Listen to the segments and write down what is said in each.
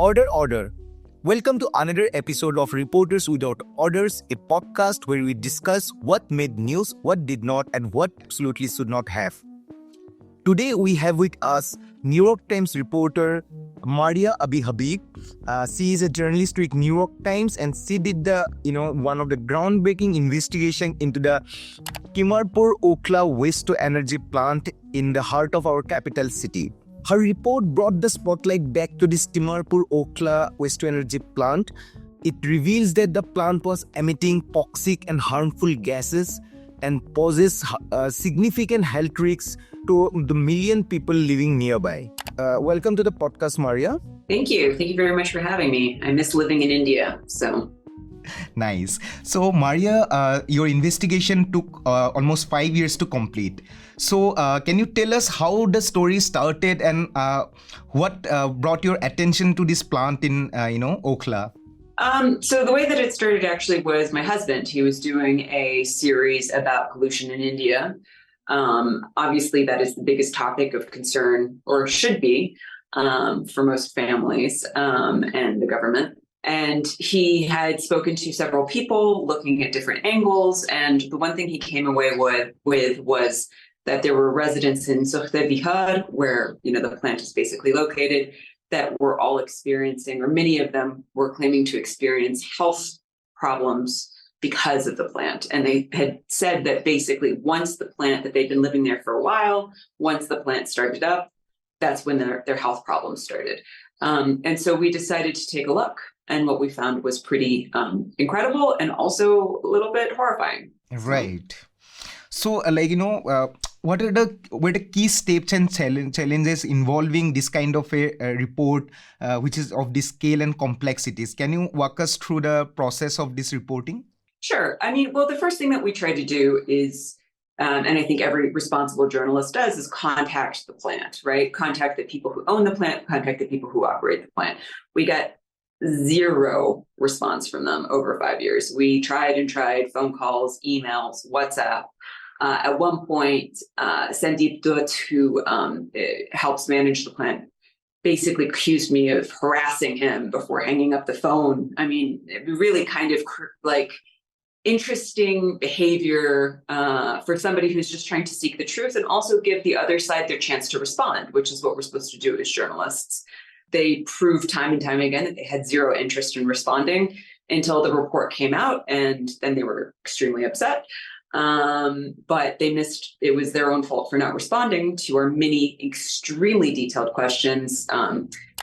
Order, order. Welcome to another episode of Reporters Without Orders, a podcast where we discuss what made news, what did not, and what absolutely should not have. Today we have with us New York Times reporter Maria Abi-Habib. She is a journalist with New York Times, and she did one of the groundbreaking investigation into the Kimarpur Okhla waste-to-energy plant in the heart of our capital city. Her report brought the spotlight back to this Kimarpur Okhla waste-to-energy plant. It reveals that the plant was emitting toxic and harmful gases and poses significant health risks to the million people living nearby. Welcome to the podcast, Maria. Thank you. Thank you very much for having me. I miss living in India, so... Nice. So, Maria, your investigation took almost 5 years to complete. So, can you tell us how the story started and what brought your attention to this plant in, Okhla? So the way that it started actually was my husband. He was doing a series about pollution in India. Obviously, that is the biggest topic of concern, or should be, for most families and the government. And he had spoken to several people looking at different angles. And the one thing he came away with was that there were residents in Sukhdev Vihar, where the plant is basically located, that were all experiencing, or many of them were claiming to experience health problems because of the plant. And they had said that basically once the plant, that they'd been living there for a while, once the plant started up, that's when their health problems started. And so we decided to take a look. And what we found was pretty incredible and also a little bit horrifying. Right. So, what are the key steps and challenges involving this kind of a report, which is of this scale and complexities? Can you walk us through the process of this reporting? Sure. The first thing that we try to do is, and I think every responsible journalist does, is contact the plant, right? Contact the people who own the plant, contact the people who operate the plant. We got zero response from them over 5 years. We tried, phone calls, emails, WhatsApp. At one point, Sandeep Dutt, who helps manage the plant, basically accused me of harassing him before hanging up the phone. Really kind of interesting behavior for somebody who's just trying to seek the truth and also give the other side their chance to respond, which is what we're supposed to do as journalists. They proved time and time again that they had zero interest in responding until the report came out, and then they were extremely upset. But they missed, it was their own fault for not responding to our many extremely detailed questions,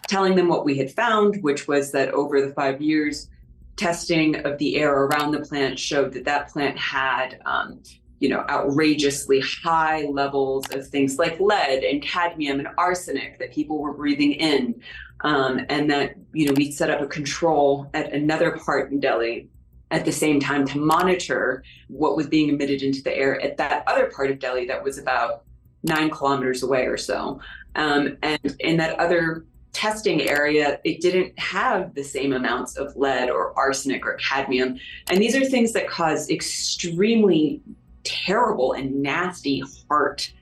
telling them what we had found, which was that over the 5 years, testing of the air around the plant showed that plant had outrageously high levels of things like lead and cadmium and arsenic that people were breathing in. And that, we set up a control at another part in Delhi at the same time to monitor what was being emitted into the air at that other part of Delhi that was about 9 kilometers away or so. And in that other testing area, it didn't have the same amounts of lead or arsenic or cadmium. And these are things that cause extremely terrible and nasty heart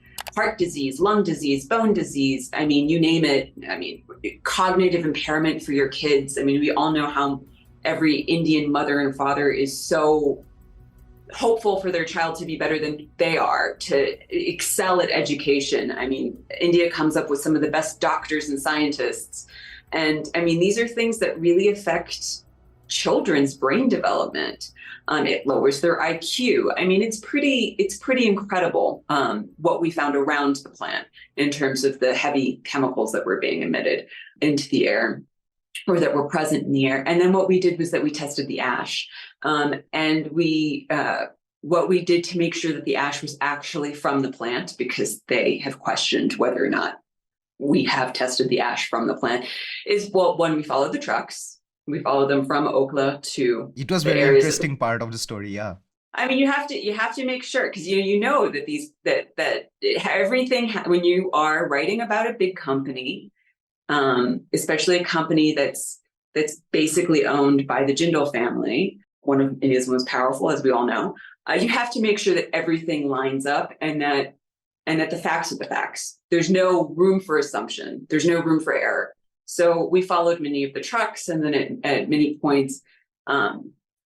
disease, lung disease, bone disease. You name it. Cognitive impairment for your kids. We all know how every Indian mother and father is so hopeful for their child to be better than they are, to excel at education. India comes up with some of the best doctors and scientists. And these are things that really affect children's brain development. It lowers their IQ. It's pretty incredible what we found around the plant in terms of the heavy chemicals that were being emitted into the air, or that were present in the air. And then what we did was that we tested the ash. And what we did to make sure that the ash was actually from the plant, because they have questioned whether or not we have tested the ash from the plant, is, one, we followed the trucks. We followed them from Okhla to. It was very interesting part of the story, yeah. You have to make sure, because that everything when you are writing about a big company, especially a company that's basically owned by the Jindal family, one of India's most powerful, as we all know, you have to make sure that everything lines up and that the facts are the facts. There's no room for assumption. There's no room for error. So we followed many of the trucks, and then at many points,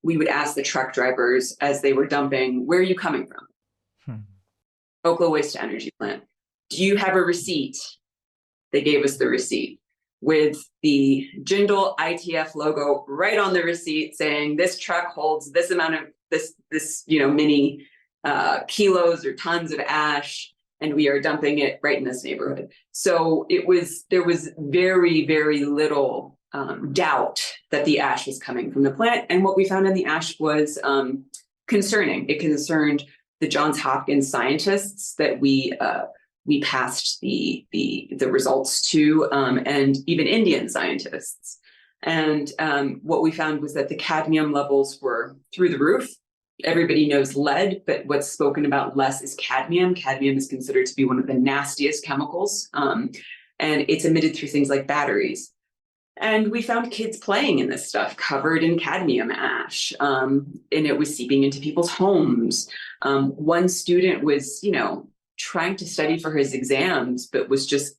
we would ask the truck drivers as they were dumping, where are you coming from? Okhla Waste to Energy Plant. Do you have a receipt? They gave us the receipt with the Jindal ITF logo right on the receipt saying this truck holds this amount of this many kilos or tons of ash, and we are dumping it right in this neighborhood. So there was very, very little doubt that the ash was coming from the plant. And what we found in the ash was concerning. It concerned the Johns Hopkins scientists that we passed the results to, and even Indian scientists. And what we found was that the cadmium levels were through the roof. Everybody knows lead, but what's spoken about less is cadmium. Cadmium is considered to be one of the nastiest chemicals, and it's emitted through things like batteries. And we found kids playing in this stuff covered in cadmium ash, and it was seeping into people's homes. One student was, trying to study for his exams, but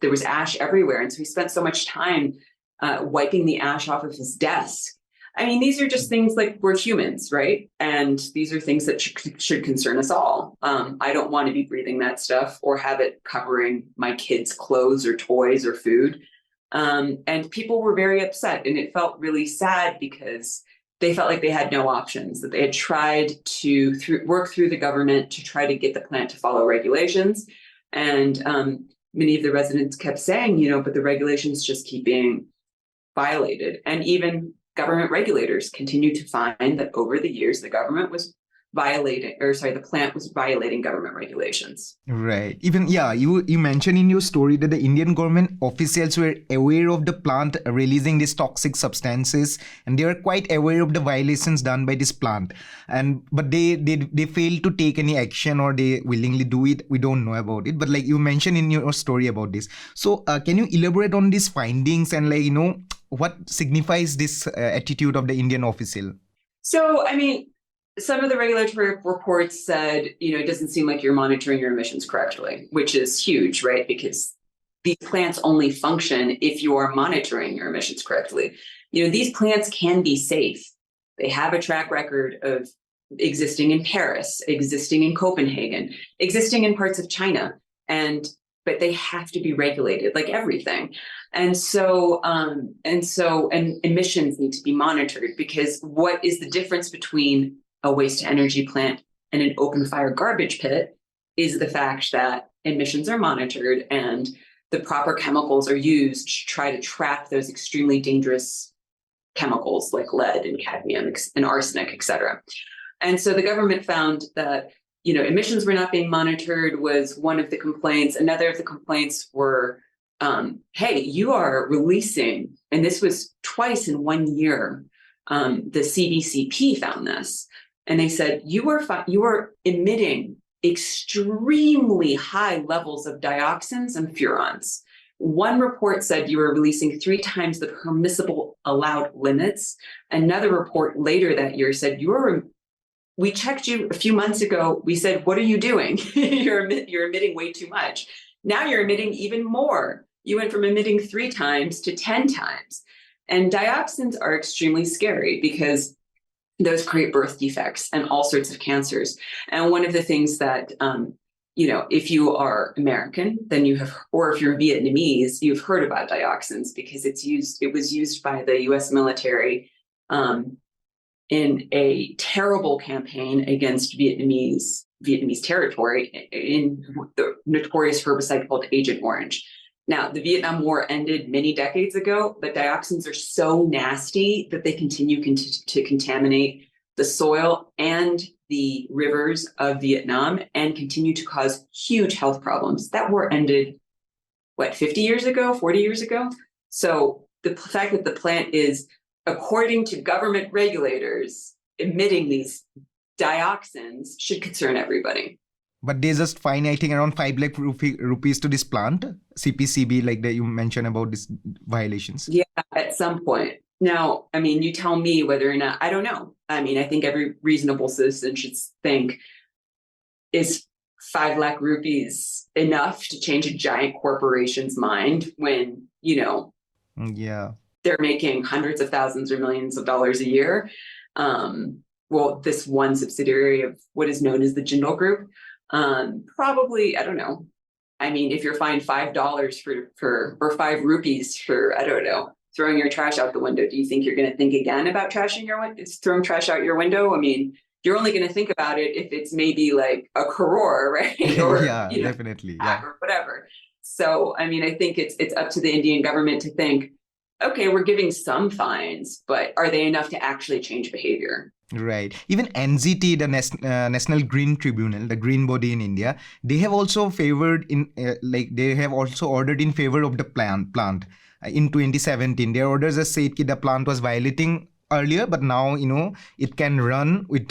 there was ash everywhere. And so he spent so much time wiping the ash off of his desk. I mean, these are just things like we're humans, right? And these are things that should concern us all. I don't want to be breathing that stuff or have it covering my kids' clothes or toys or food. And people were very upset, and it felt really sad because they felt like they had no options, that they had tried to work through the government to try to get the plant to follow regulations. And many of the residents kept saying, but the regulations just keep being violated. And even government regulators continue to find that over the years, the plant was violating government regulations. Right. Even, you mentioned in your story that the Indian government officials were aware of the plant releasing these toxic substances, and they were quite aware of the violations done by this plant. But they failed to take any action, or they willingly do it. We don't know about it. But like you mentioned in your story about this. So can you elaborate on these findings and what signifies this attitude of the Indian official? So, some of the regulatory reports said, it doesn't seem like you're monitoring your emissions correctly, which is huge, right? Because these plants only function if you are monitoring your emissions correctly. These plants can be safe. They have a track record of existing in Paris, existing in Copenhagen, existing in parts of China, but they have to be regulated like everything. And emissions need to be monitored, because what is the difference between a waste to energy plant and an open fire garbage pit is the fact that emissions are monitored and the proper chemicals are used to try to trap those extremely dangerous chemicals like lead and cadmium and arsenic, et cetera. And so the government found that, emissions were not being monitored was one of the complaints. Another of the complaints were, hey, you are releasing, and this was twice in 1 year, the CBCP found this. And they said, you are emitting extremely high levels of dioxins and furans. One report said you were releasing 3 times the permissible allowed limits. Another report later that year said, we checked you a few months ago. We said, what are you doing? You're emitting way too much. Now you're emitting even more. You went from emitting 3 times to 10 times. And dioxins are extremely scary because those create birth defects and all sorts of cancers. And one of the things that, if you are American, then or if you're Vietnamese, you've heard about dioxins because it was used by the US military in a terrible campaign against Vietnamese territory in the notorious herbicide called Agent Orange. Now, the Vietnam War ended many decades ago, but dioxins are so nasty that they continue to contaminate the soil and the rivers of Vietnam and continue to cause huge health problems. That war ended, 50 years ago, 40 years ago? So the fact that the plant is, according to government regulators, emitting these dioxins should concern everybody. But they just fine, I think, around 5 lakh rupees to this plant, CPCB, like that you mentioned about these violations. Yeah, at some point. Now, you tell me whether or not, I don't know. I think every reasonable citizen should think, is 5 lakh rupees enough to change a giant corporation's mind when, Yeah. They're making hundreds of thousands or millions of dollars a year. Well, this one subsidiary of what is known as the Jindal Group, probably, I don't know. I mean, if you're fined $5 for or 5 rupees for, I don't know, throwing your trash out the window, do you think you're going to think again about throwing trash out your window? I mean, you're only going to think about it if it's maybe like a crore, right? Or Yeah, definitely. Yeah. or whatever. So, I mean, I think it's up to the Indian government to think, okay, we're giving some fines, but are they enough to actually change behavior? Right. Even NGT, the National Green Tribunal, the green body in India, they have also favored they have also ordered in favor of the plant. In 2017, their orders have said that the plant was violating earlier, but now it can run with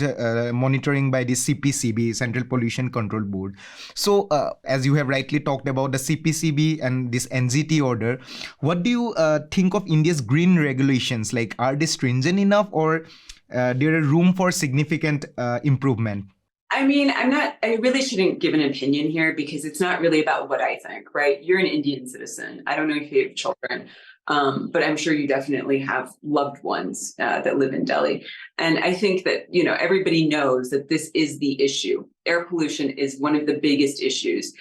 monitoring by the CPCB, Central Pollution Control Board. So as you have rightly talked about the CPCB and this NGT order, what do you think of India's green regulations? Like, are they stringent enough, or there is room for significant improvement? I mean, I really shouldn't give an opinion here because it's not really about what I think, right? You're an Indian citizen. I don't know if you have children, but I'm sure you definitely have loved ones that live in Delhi. And I think that, everybody knows that this is the issue. Air pollution is one of the biggest issues.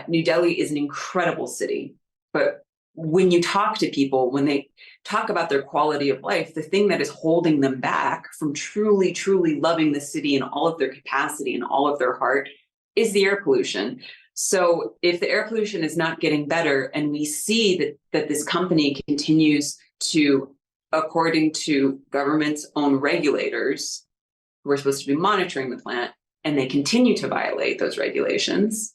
New Delhi is an incredible city, but when you talk to people, when they talk about their quality of life, the thing that is holding them back from truly, truly loving the city in all of their capacity and all of their heart is the air pollution. So if the air pollution is not getting better, and we see that this company continues to, according to government's own regulators, who are supposed to be monitoring the plant, and they continue to violate those regulations,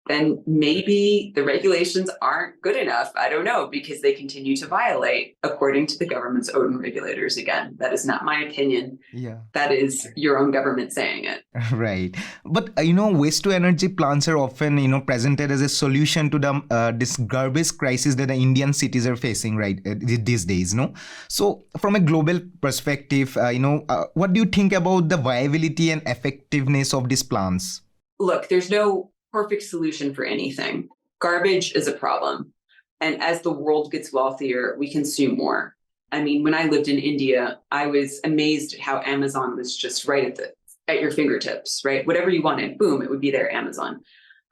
then maybe the regulations aren't good enough. I don't know, because they continue to violate according to the government's own regulators. Again, that is not my opinion. Yeah. That is your own government saying it. Right. But, waste to energy plants are often, presented as a solution to the this garbage crisis that the Indian cities are facing these days, no? So from a global perspective, what do you think about the viability and effectiveness of these plants? Look, there's no perfect solution for anything. Garbage is a problem. And as the world gets wealthier, we consume more. I mean, when I lived in India, I was amazed at how Amazon was just right at your fingertips, right? Whatever you wanted, boom, it would be there, Amazon.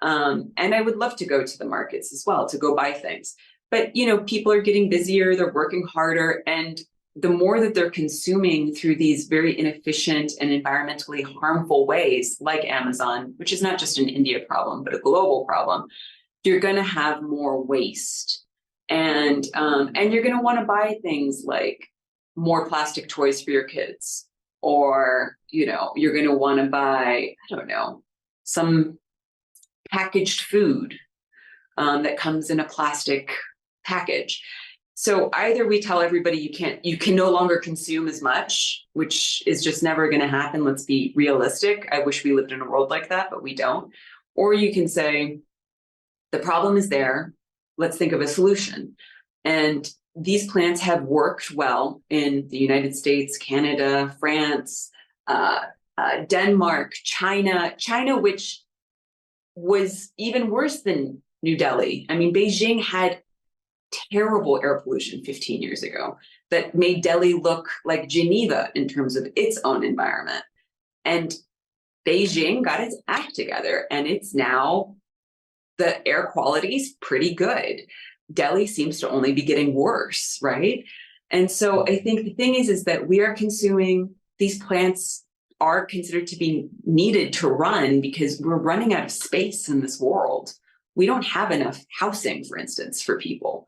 And I would love to go to the markets as well to go buy things. But, people are getting busier, they're working harder, and the more that they're consuming through these very inefficient and environmentally harmful ways, like Amazon, which is not just an India problem, but a global problem, you're going to have more waste. And you're going to want to buy things like more plastic toys for your kids, or, you're going to want to buy, I don't know, some packaged food that comes in a plastic package. So either we tell everybody you can no longer consume as much, which is just never going to happen. Let's be realistic. I wish we lived in a world like that, but we don't. Or you can say, the problem is there. Let's think of a solution. And these plants have worked well in the United States, Canada, France, Denmark, China, which was even worse than New Delhi. I mean, Beijing had terrible air pollution 15 years ago that made Delhi look like Geneva in terms of its own environment. And Beijing got its act together, and it's now, the air quality is pretty good. Delhi seems to only be getting worse, right? And so I think the thing is that we are consuming, these plants are considered to be needed to run because we're running out of space in this world. We don't have enough housing, for instance, for people.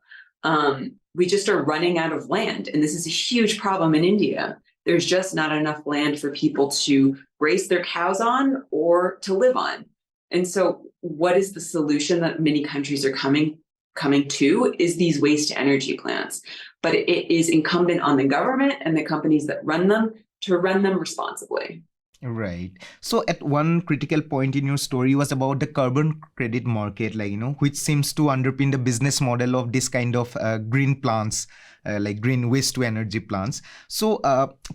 We just are running out of land. And this is a huge problem in India. There's just not enough land for people to raise their cows on or to live on. And so what is the solution that many countries are coming to is these waste to energy plants. But it is incumbent on the government and the companies that run them to run them responsibly. Right. So at one critical point in your story was about the carbon credit market, which seems to underpin the business model of this kind of green plants, like green waste to energy plants. So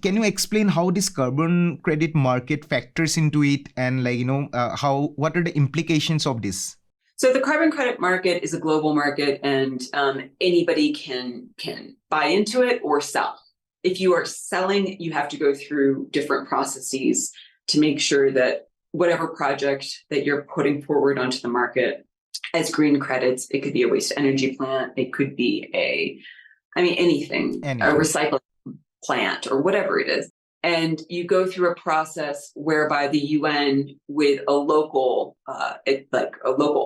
can you explain how this carbon credit market factors into it, and what are the implications of this? So the carbon credit market is a global market, and anybody can buy into it or sell. If you are selling, you have to go through different processes to make sure that whatever project that you're putting forward onto the market as green credits, it could be a waste energy plant, it could be anything, a recycling plant or whatever it is. And you go through a process whereby the UN with a local,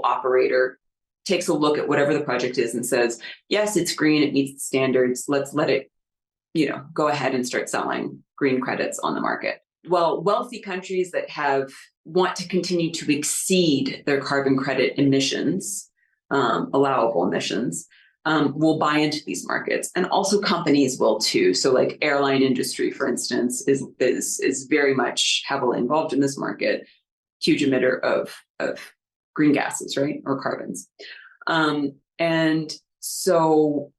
operator takes a look at whatever the project is and says, yes, it's green, it meets the standards, let's let it, go ahead and start selling green credits on the market. Well, wealthy countries that want to continue to exceed their carbon credit emissions, allowable emissions, will buy into these markets, and also companies will too. So, like airline industry, for instance, is very much heavily involved in this market, huge emitter of green gases, right, or carbons, and so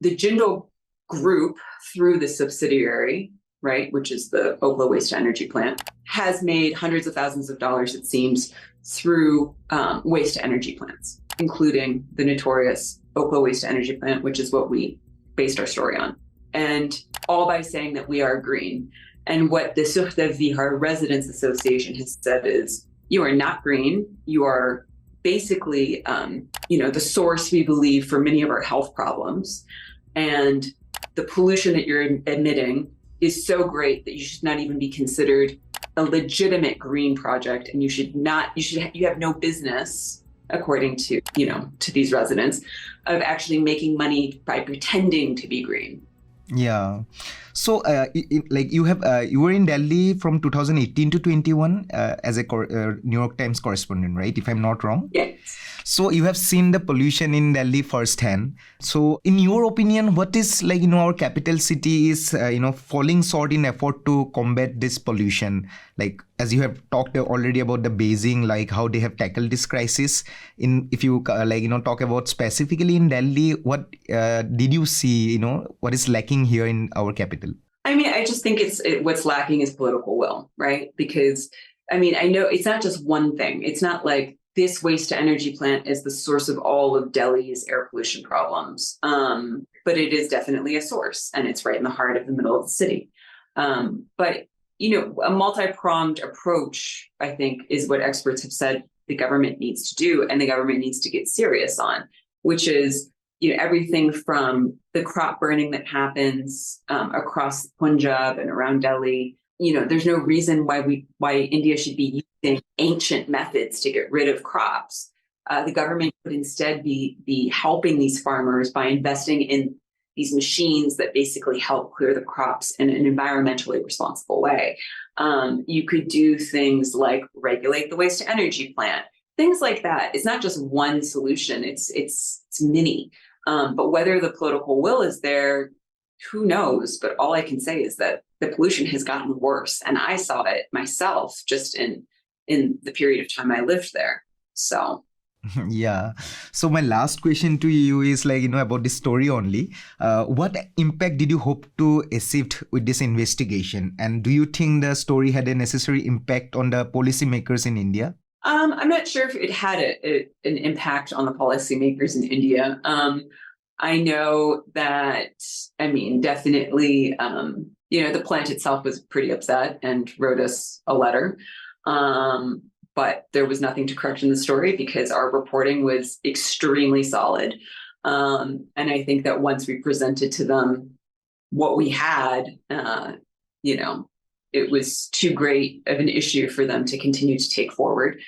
the Jindal Group, through the subsidiary, right, which is the Okhla waste energy plant, has made hundreds of thousands of dollars, it seems, through waste energy plants, including the notorious Okhla waste energy plant, which is what we based our story on. And all by saying that we are green. And what the Sukhdev Vihar Residents Association has said is, you are not green. You are basically, the source, we believe, for many of our health problems. And the pollution that you're emitting is so great that you should not even be considered a legitimate green project. And you have no business, according to, to these residents, of actually making money by pretending to be green. Yeah. So, you were in Delhi from 2018 to 21 as a New York Times correspondent, right? If I'm not wrong. Yes. So you have seen the pollution in Delhi firsthand. So, in your opinion, what is our capital city is falling short in effort to combat this pollution? Like, as you have talked already about the Beijing, like how they have tackled this crisis. If you talk about specifically in Delhi, what did you see? What is lacking here in our capital? I just think what's lacking is political will, right? Because I know it's not just one thing. It's not like this waste to energy plant is the source of all of Delhi's air pollution problems. But it is definitely a source, and it's right in the heart of the middle of the city. But a multi-pronged approach, I think, is what experts have said the government needs to do, and the government needs to get serious on, which is everything from the crop burning that happens across Punjab and around Delhi. There's no reason why India should be using ancient methods to get rid of crops. The government would instead be helping these farmers by investing in these machines that basically help clear the crops in an environmentally responsible way. You could do things like regulate the waste to energy plant, things like that. It's not just one solution. It's many. But whether the political will is there, who knows? But all I can say is that the pollution has gotten worse. And I saw it myself just in the period of time I lived there. So. Yeah. So my last question to you is about this story only. What impact did you hope to achieve with this investigation? And do you think the story had a necessary impact on the policymakers in India? I'm not sure if it had an impact on the policymakers in India. I know that, definitely, the plant itself was pretty upset and wrote us a letter. But there was nothing to correct in the story because our reporting was extremely solid. And I think that once we presented to them what we had, it was too great of an issue for them to continue to take forward,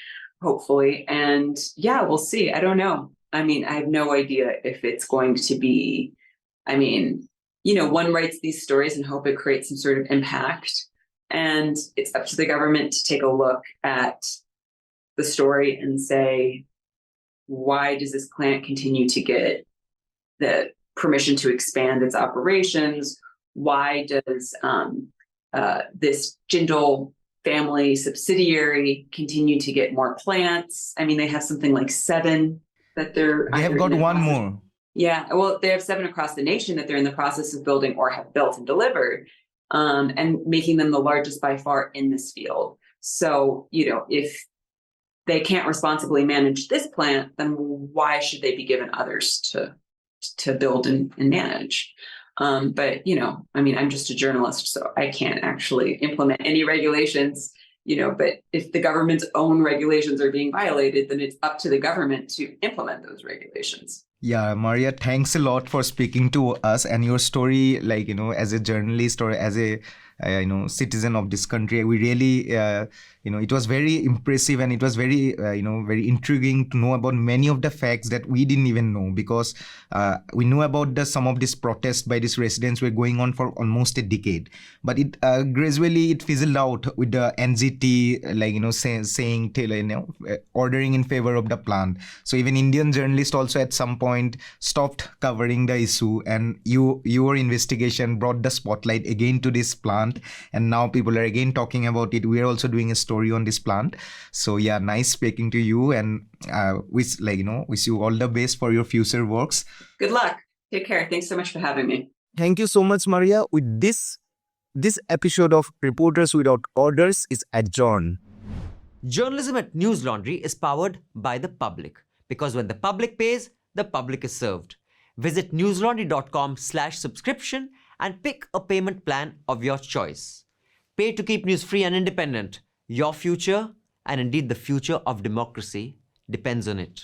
hopefully. And yeah, we'll see. I don't know. I have no idea if it's going to be, one writes these stories and hope it creates some sort of impact. And it's up to the government to take a look at the story and say, why does this plant continue to get the permission to expand its operations? Why does this Jindal family subsidiary continue to get more plants? They have something like 7 that they have got one more. Yeah, well, they have 7 across the nation that they're in the process of building or have built and delivered, and making them the largest by far in this field. So, if they can't responsibly manage this plant, then why should they be given others to build and manage? But, I'm just a journalist, so I can't actually implement any regulations, but if the government's own regulations are being violated, then it's up to the government to implement those regulations. Yeah, Maria, thanks a lot for speaking to us, and your story, as a journalist or as a citizen of this country, we really, it was very impressive, and it was very, very intriguing to know about many of the facts that we didn't even know, because we knew about some of these protests by these residents were going on for almost a decade, but it gradually it fizzled out with the NGT, saying, ordering in favor of the plant. So even Indian journalists also at some point stopped covering the issue, and your investigation brought the spotlight again to this plant, and now people are again talking about it. We are also doing a story on this plant. So yeah, nice speaking to you, and wish you all the best for your future works. Good luck. Take care. Thanks so much for having me. Thank you so much, Maria. With this episode of Reporters Without Orders is adjourned. Journalism at Newslaundry is powered by the public, because when the public pays, the public is served. Visit newslaundry.com/subscription and pick a payment plan of your choice. Pay to keep news free and independent. Your future, and indeed the future of democracy, depends on it.